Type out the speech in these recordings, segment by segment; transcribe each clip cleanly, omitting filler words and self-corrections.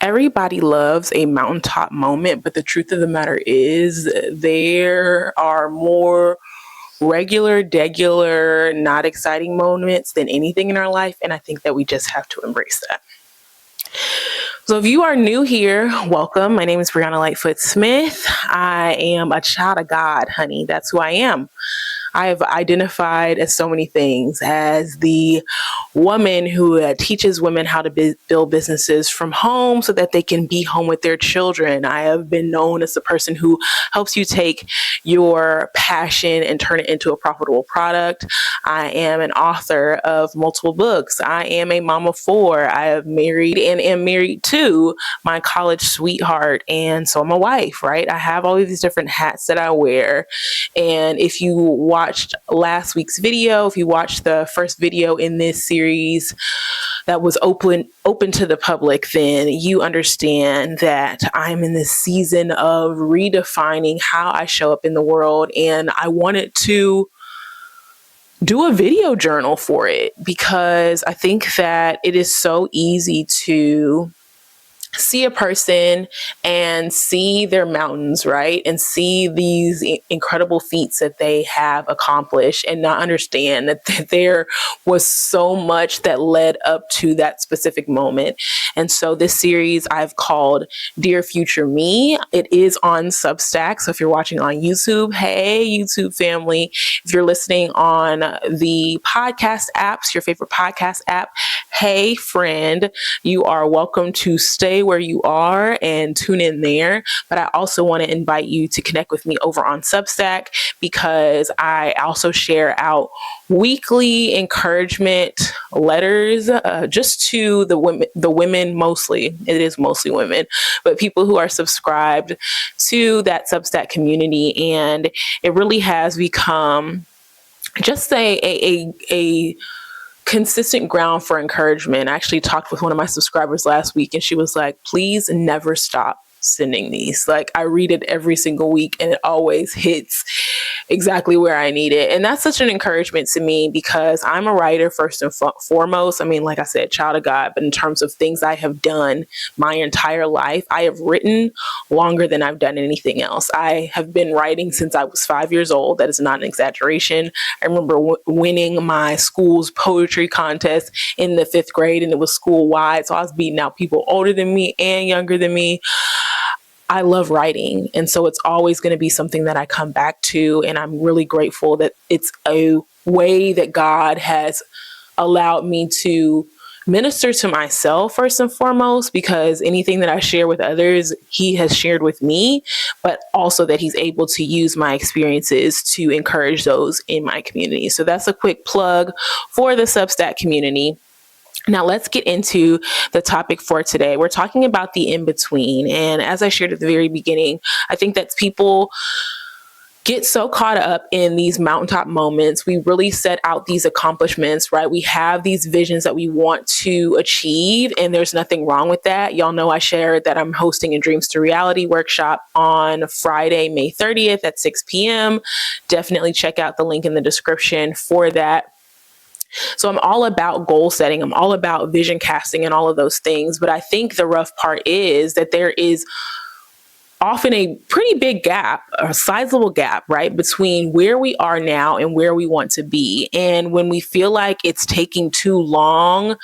Everybody loves a mountaintop moment, but the truth of the matter is there are more regular, degular, not exciting moments than anything in our life. And I think that we just have to embrace that. So if you are new here, welcome. My name is Brianna Lightfoot Smith. I am a child of God, honey. That's who I am. I have identified as so many things, as the woman who teaches women how to build businesses from home so that they can be home with their children. I have been known as the person who helps you take your passion and turn it into a profitable product. I am an author of multiple books. I am a mom of 4. I have married and am married to my college sweetheart. And so I'm a wife, right? I have all of these different hats that I wear. And if you watched last week's video, if you watched the first video in this series that was open to the public, then you understand that I'm in this season of redefining how I show up in the world. And I wanted to do a video journal for it because I think that it is so easy to see a person and see their mountains, right? And see these incredible feats that they have accomplished and not understand that there was so much that led up to that specific moment. And so this series I've called Dear Future Me. It is on Substack. So if you're watching on YouTube, hey, YouTube family. If you're listening on the podcast apps, your favorite podcast app, hey, friend, you are welcome to stay where you are and tune in there. But I also want to invite you to connect with me over on Substack because I also share out weekly encouragement letters just to the women mostly. It is mostly women, but people who are subscribed to that Substack community. And it really has become just a consistent ground for encouragement. I actually talked with one of my subscribers last week and she was like, please never stop sending these. Like, I read it every single week and it always hits exactly where I need it. And that's such an encouragement to me because I'm a writer first and foremost. I mean, like I said, child of God, but in terms of things I have done my entire life, I have written longer than I've done anything else. I have been writing since I was 5 years old. That is not an exaggeration. I remember winning my school's poetry contest in the 5th grade and it was school wide. So I was beating out people older than me and younger than me. I love writing. And so it's always going to be something that I come back to. And I'm really grateful that it's a way that God has allowed me to minister to myself first and foremost, because anything that I share with others, he has shared with me, but also that he's able to use my experiences to encourage those in my community. So that's a quick plug for the Substack community. Now let's get into the topic for today. We're talking about the in-between. And as I shared at the very beginning, I think that people get so caught up in these mountaintop moments. We really set out these accomplishments, right? We have these visions that we want to achieve, and there's nothing wrong with that. Y'all know I shared that I'm hosting a Dreams to Reality workshop on Friday, May 30th at 6 p.m. Definitely check out the link in the description for that. So I'm all about goal setting. I'm all about vision casting and all of those things. But I think the rough part is that there is often a pretty big gap, a sizable gap, right, between where we are now and where we want to be. And when we feel like it's taking too long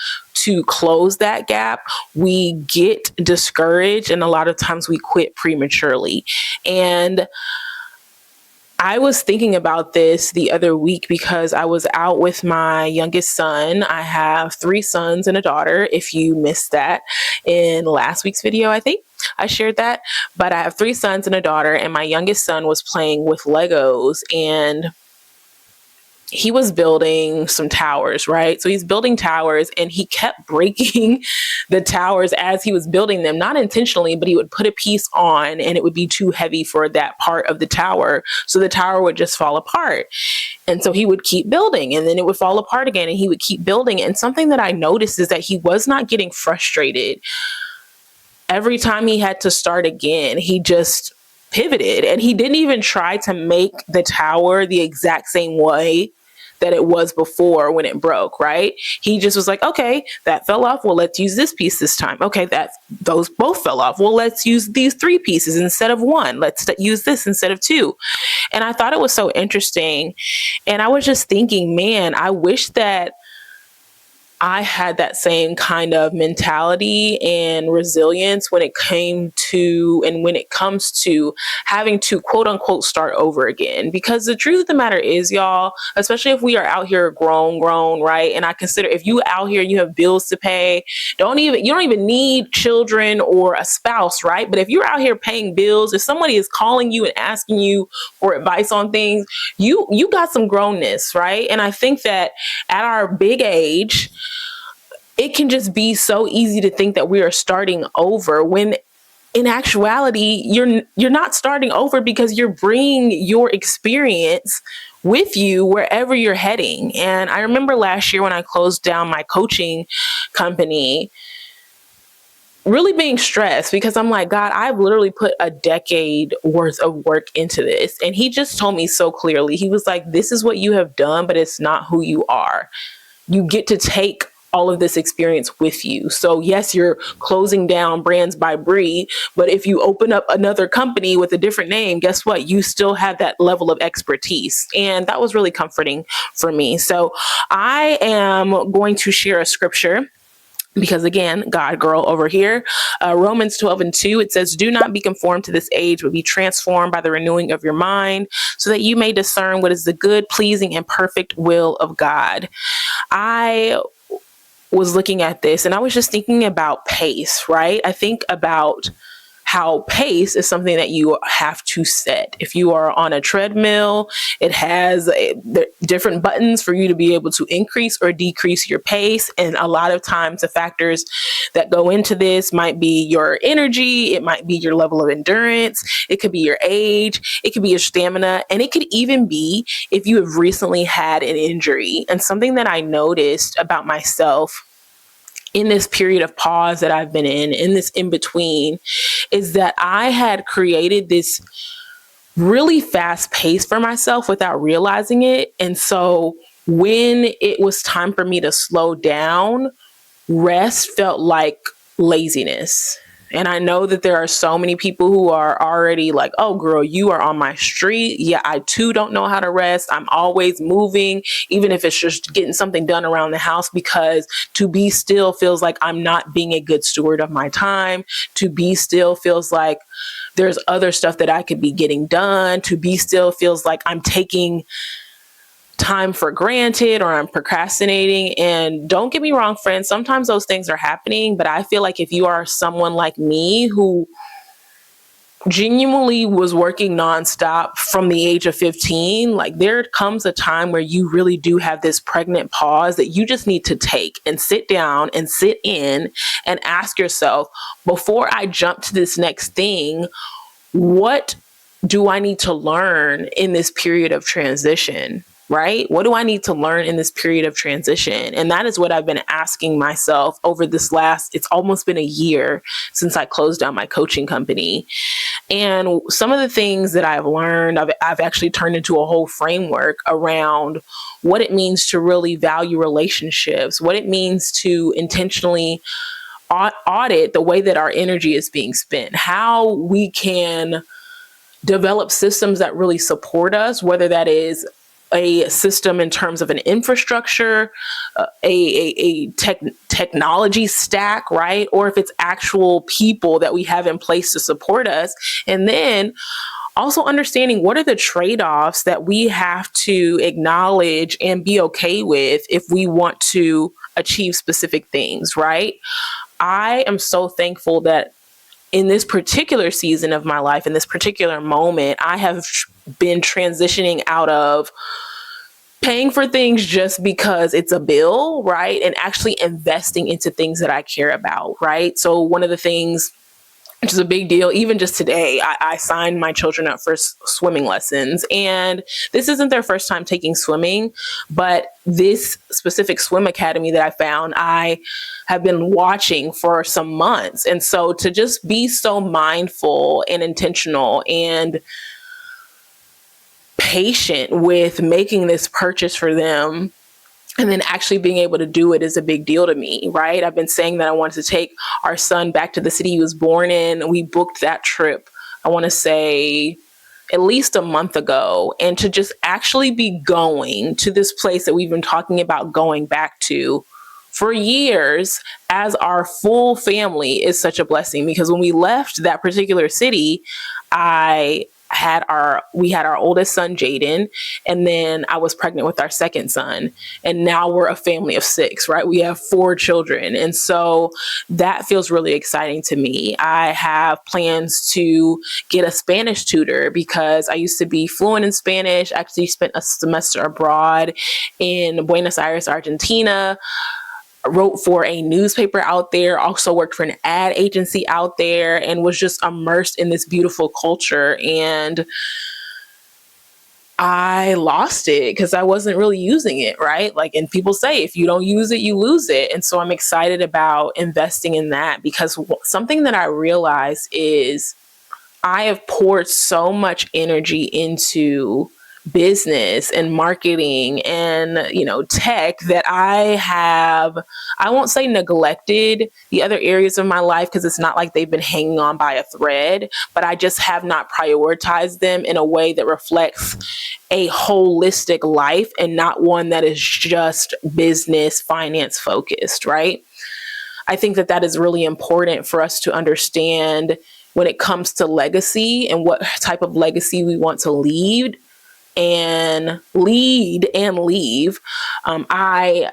to close that gap, we get discouraged and a lot of times we quit prematurely. And I was thinking about this the other week because I was out with my youngest son. I have 3 sons and a daughter. If you missed that in last week's video, I think I shared that. But I have 3 sons and a daughter, and my youngest son was playing with Legos and he was building some towers, right? So he's building towers and he kept breaking the towers as he was building them, not intentionally, but he would put a piece on and it would be too heavy for that part of the tower. So the tower would just fall apart. And so he would keep building and then it would fall apart again and he would keep building. And something that I noticed is that he was not getting frustrated. Every time he had to start again, he just pivoted and he didn't even try to make the tower the exact same way that it was before when it broke, right? He just was like, okay, that fell off. Well, let's use this piece this time. Okay, those both fell off. Well, let's use these 3 pieces instead of 1. Let's use this instead of 2. And I thought it was so interesting. And I was just thinking, man, I wish that I had that same kind of mentality and resilience when it comes to having to quote unquote start over again. Because the truth of the matter is, y'all, especially if we are out here grown, right? And I consider if you out here, you have bills to pay, you don't even need children or a spouse, right? But if you're out here paying bills, if somebody is calling you and asking you for advice on things, you got some grownness, right? And I think that at our big age, it can just be so easy to think that we are starting over when in actuality, you're not starting over, because you're bringing your experience with you wherever you're heading. And I remember last year when I closed down my coaching company, really being stressed because I'm like, God, I've literally put a decade worth of work into this. And he just told me so clearly, he was like, this is what you have done, but it's not who you are. You get to take all of this experience with you. So yes, you're closing down Brands by Bree, but if you open up another company with a different name, guess what? You still have that level of expertise. And that was really comforting for me. So I am going to share a scripture because again, God girl over here, Romans 12:2, it says, do not be conformed to this age, but be transformed by the renewing of your mind so that you may discern what is the good, pleasing, and perfect will of God. I was looking at this and I was just thinking about pace, right? I think about how pace is something that you have to set. If you are on a treadmill, it has different buttons for you to be able to increase or decrease your pace. And a lot of times the factors that go into this might be your energy, it might be your level of endurance, it could be your age, it could be your stamina, and it could even be if you have recently had an injury. And something that I noticed about myself in this period of pause that I've been in this in between, is that I had created this really fast pace for myself without realizing it. And so when it was time for me to slow down, rest felt like laziness. And I know that there are so many people who are already like, oh, girl, you are on my street. Yeah, I too don't know how to rest. I'm always moving, even if it's just getting something done around the house, because to be still feels like I'm not being a good steward of my time. To be still feels like there's other stuff that I could be getting done. To be still feels like I'm taking time for granted or I'm procrastinating. And don't get me wrong, friends, sometimes those things are happening, but I feel like if you are someone like me who genuinely was working nonstop from the age of 15, like there comes a time where you really do have this pregnant pause that you just need to take and sit down and sit in and ask yourself, before I jump to this next thing, what do I need to learn in this period of transition? Right? What do I need to learn in this period of transition? And that is what I've been asking myself over this it's almost been a year since I closed down my coaching company. And some of the things that I've learned, I've actually turned into a whole framework around what it means to really value relationships, what it means to intentionally audit the way that our energy is being spent, how we can develop systems that really support us, whether that is a system in terms of an infrastructure, a technology stack, right? Or if it's actual people that we have in place to support us. And then also understanding what are the trade-offs that we have to acknowledge and be okay with if we want to achieve specific things, right? I am so thankful that in this particular season of my life, in this particular moment, I have been transitioning out of paying for things just because it's a bill, right? And actually investing into things that I care about, right? So one of the things, which is a big deal, even just today, I signed my children up for swimming lessons. And this isn't their first time taking swimming, but this specific swim academy that I found, I have been watching for some months. And so to just be so mindful and intentional and patient with making this purchase for them. And then actually being able to do it is a big deal to me, right? I've been saying that I wanted to take our son back to the city he was born in. We booked that trip, I want to say, at least a month ago. And to just actually be going to this place that we've been talking about going back to for years as our full family is such a blessing. Because when we left that particular city, we had our oldest son, Jaden, and then I was pregnant with our second son. And now we're a family of 6, right? We have 4 children. And so that feels really exciting to me. I have plans to get a Spanish tutor because I used to be fluent in Spanish. I actually spent a semester abroad in Buenos Aires, Argentina. Wrote for a newspaper out there, also worked for an ad agency out there, and was just immersed in this beautiful culture. And I lost it because I wasn't really using it, right? Like, and people say, if you don't use it, you lose it. And so I'm excited about investing in that because something that I realize is I have poured so much energy into business and marketing and, tech that I won't say neglected the other areas of my life because it's not like they've been hanging on by a thread, but I just have not prioritized them in a way that reflects a holistic life and not one that is just business, finance focused, right? I think that is really important for us to understand when it comes to legacy and what type of legacy we want to lead and leave. I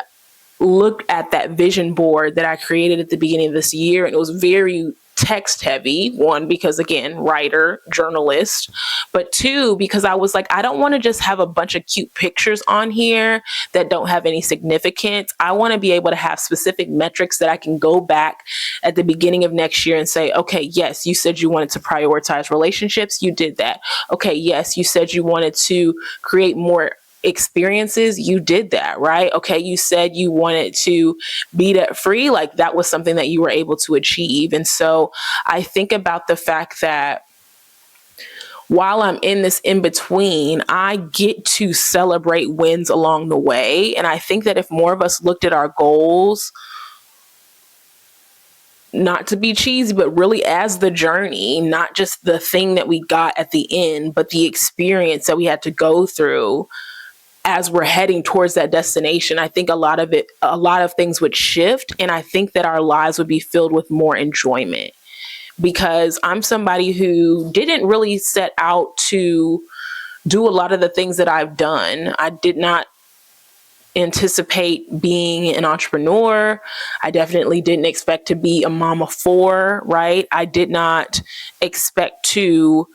looked at that vision board that I created at the beginning of this year, and it was very text heavy. 1, because again, writer, journalist, but 2, because I was like, I don't want to just have a bunch of cute pictures on here that don't have any significance. I want to be able to have specific metrics that I can go back at the beginning of next year and say, okay, yes, you said you wanted to prioritize relationships. You did that. Okay, yes, you said you wanted to create more experiences. You did that, right? Okay, you said you wanted to be debt free. Like, that was something that you were able to achieve. And so I think about the fact that while I'm in this in between, I get to celebrate wins along the way. And I think that if more of us looked at our goals, not to be cheesy, but really as the journey, not just the thing that we got at the end, but the experience that we had to go through as we're heading towards that destination, I think a lot of things would shift. And I think that our lives would be filled with more enjoyment, because I'm somebody who didn't really set out to do a lot of the things that I've done. I did not anticipate being an entrepreneur. I definitely didn't expect to be a mom of 4, right? I did not expect to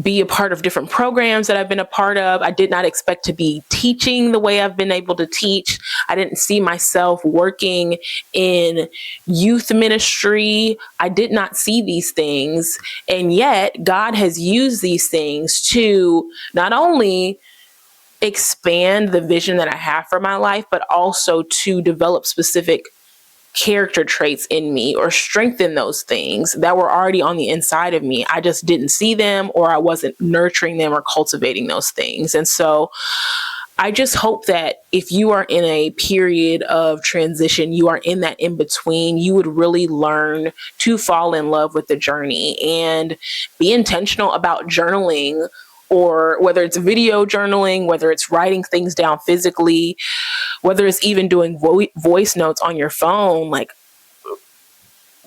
be a part of different programs that I've been a part of. I did not expect to be teaching the way I've been able to teach. I didn't see myself working in youth ministry. I did not see these things. And yet God has used these things to not only expand the vision that I have for my life, but also to develop specific character traits in me or strengthen those things that were already on the inside of me. I just didn't see them, or I wasn't nurturing them or cultivating those things. And so I just hope that if you are in a period of transition, you are in that in between, you would really learn to fall in love with the journey and be intentional about journaling, or whether it's video journaling, whether it's writing things down physically, whether it's even doing voice notes on your phone. Like,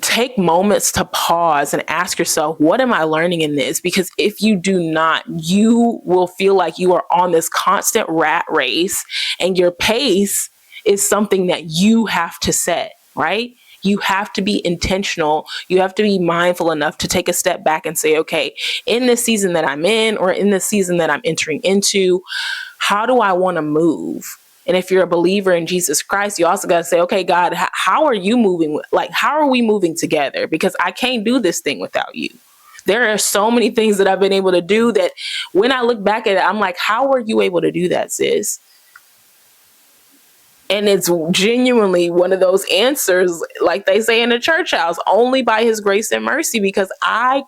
take moments to pause and ask yourself, what am I learning in this? Because if you do not, you will feel like you are on this constant rat race, and your pace is something that you have to set, right? You have to be intentional. You have to be mindful enough to take a step back and say, okay, in this season that I'm in, or in this season that I'm entering into, how do I want to move? And if you're a believer in Jesus Christ, you also got to say, okay, God, how are you moving? Like, how are we moving together? Because I can't do this thing without you. There are so many things that I've been able to do that when I look back at it, I'm like, how are you able to do that, sis? And it's genuinely one of those answers, like they say in the church house, only by his grace and mercy, because I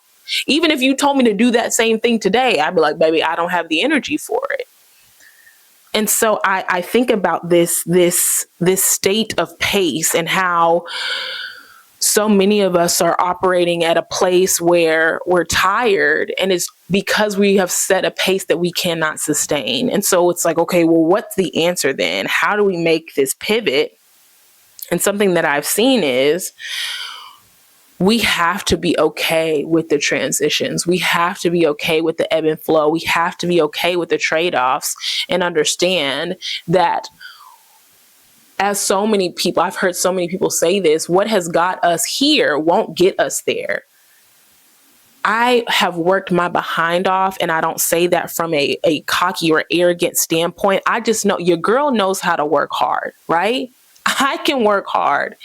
Even if you told me to do that same thing today, I'd be like, baby, I don't have the energy for it. And so I think about this state of pace and how so many of us are operating at a place where we're tired, and it's because we have set a pace that we cannot sustain. And so it's like, okay, well, what's the answer then? How do we make this pivot? And something that I've seen is we have to be okay with the transitions. We have to be okay with the ebb and flow. We have to be okay with the trade-offs and understand that, as so many people, I've heard so many people say this, what has got us here won't get us there. I have worked my behind off, and I don't say that from a cocky or arrogant standpoint. I just know your girl knows how to work hard, right? I can work hard.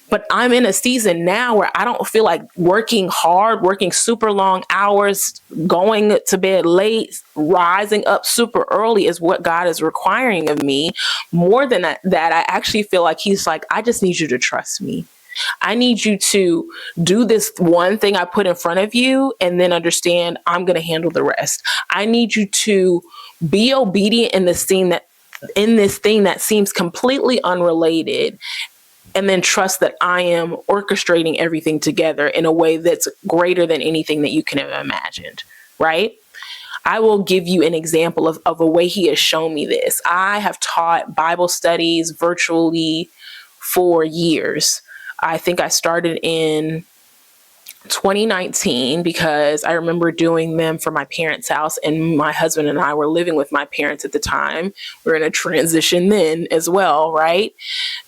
But I'm in a season now where I don't feel like working hard, working super long hours, going to bed late, rising up super early is what God is requiring of me. More than that, I actually feel like he's like, I just need you to trust me. I need you to do this one thing I put in front of you and then understand I'm going to handle the rest. I need you to be obedient in this thing that seems completely unrelated, and then trust that I am orchestrating everything together in a way that's greater than anything that you can have imagined, right? I will give you an example of a way he has shown me this. I have taught Bible studies virtually for years. I think I started in 2019 because I remember doing them for my parents' house, and my husband and I were living with my parents at the time. We were in a transition then as well, right?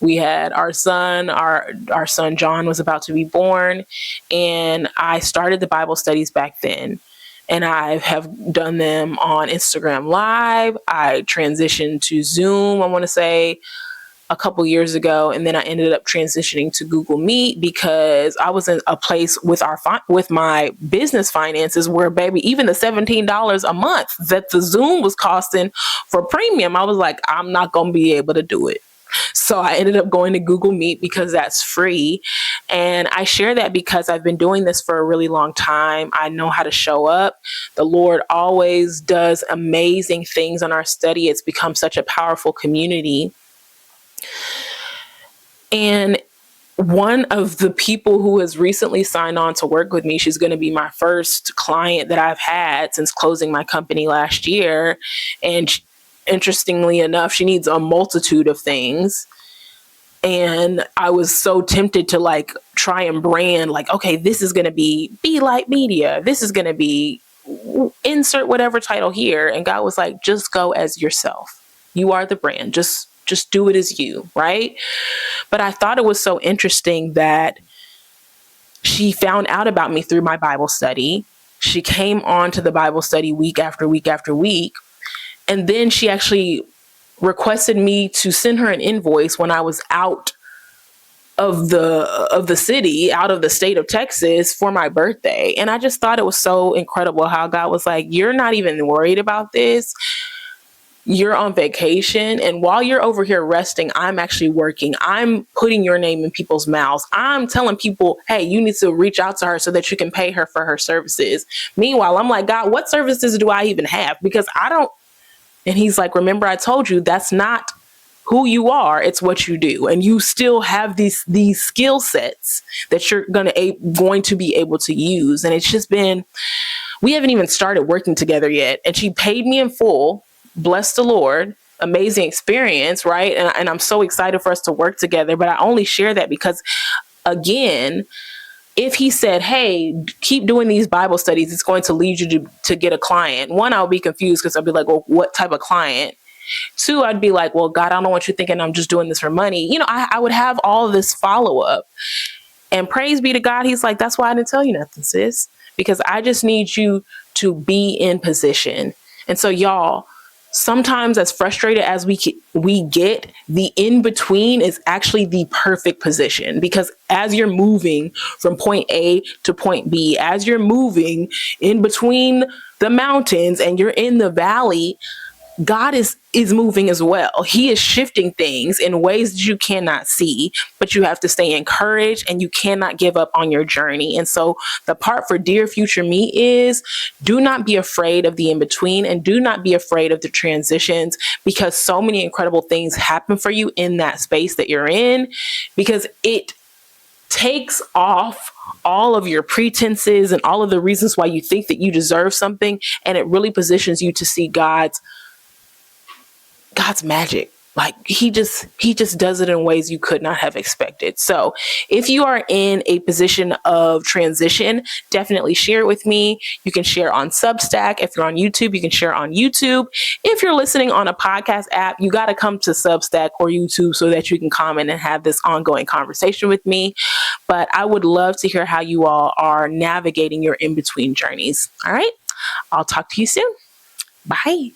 We had our son, our son John was about to be born, and I started the Bible studies back then. And I have done them on Instagram Live. I transitioned to Zoom, I want to say, a couple years ago, and then I ended up transitioning to Google Meet because I was in a place with my business finances where, baby, even the $17 a month that the Zoom was costing for premium, I was like, I'm not going to be able to do it. So I ended up going to Google Meet because that's free. And I share that because I've been doing this for a really long time. I know how to show up. The Lord always does amazing things on our study. It's become such a powerful community. And one of the people who has recently signed on to work with me, she's going to be my first client that I've had since closing my company last year. And interestingly enough, she needs a multitude of things. And I was so tempted to like try and brand like, okay, this is going to be Light Media. This is going to be insert whatever title here. And God was like, just go as yourself. You are the brand. Just do it as you, right? But I thought it was so interesting that she found out about me through my Bible study. She came on to the Bible study week after week after week. And then she actually requested me to send her an invoice when I was out of the city, out of the state of Texas for my birthday. And I just thought it was so incredible how God was like, you're not even worried about this. You're on vacation, and while you're over here resting, I'm actually working. I'm putting your name in people's mouths. I'm telling people, hey, you need to reach out to her so that you can pay her for her services. Meanwhile, I'm like, God, what services do I even have? Because I don't. And he's like, remember, I told you that's not who you are. It's what you do. And you still have these skill sets that you're going to be able to use. And it's just been, we haven't even started working together yet. And she paid me in full. Bless the Lord. Amazing experience, right? And I'm so excited for us to work together. But I only share that because, again, if he said, hey, keep doing these Bible studies, it's going to lead you to get a client. One, I'll be confused because I'll be like, well, what type of client? Two, I'd be like, well, God, I don't want you thinking I'm just doing this for money. You know, I would have all of this follow up. And praise be to God. He's like, that's why I didn't tell you nothing, sis, because I just need you to be in position. And so, y'all, sometimes as frustrated as we get, the in-between is actually the perfect position, because as you're moving from point A to point B, as you're moving in between the mountains and you're in the valley, God is moving as well. He is shifting things in ways that you cannot see, but you have to stay encouraged and you cannot give up on your journey. And so the part for Dear Future Me is, do not be afraid of the in-between and do not be afraid of the transitions, because so many incredible things happen for you in that space that you're in, because it takes off all of your pretenses and all of the reasons why you think that you deserve something, and it really positions you to see God's magic. Like he just does it in ways you could not have expected. So if you are in a position of transition, definitely share it with me. You can share on Substack. If you're on YouTube, you can share on YouTube. If you're listening on a podcast app, you got to come to Substack or YouTube so that you can comment and have this ongoing conversation with me. But I would love to hear how you all are navigating your in-between journeys. All right. I'll talk to you soon. Bye.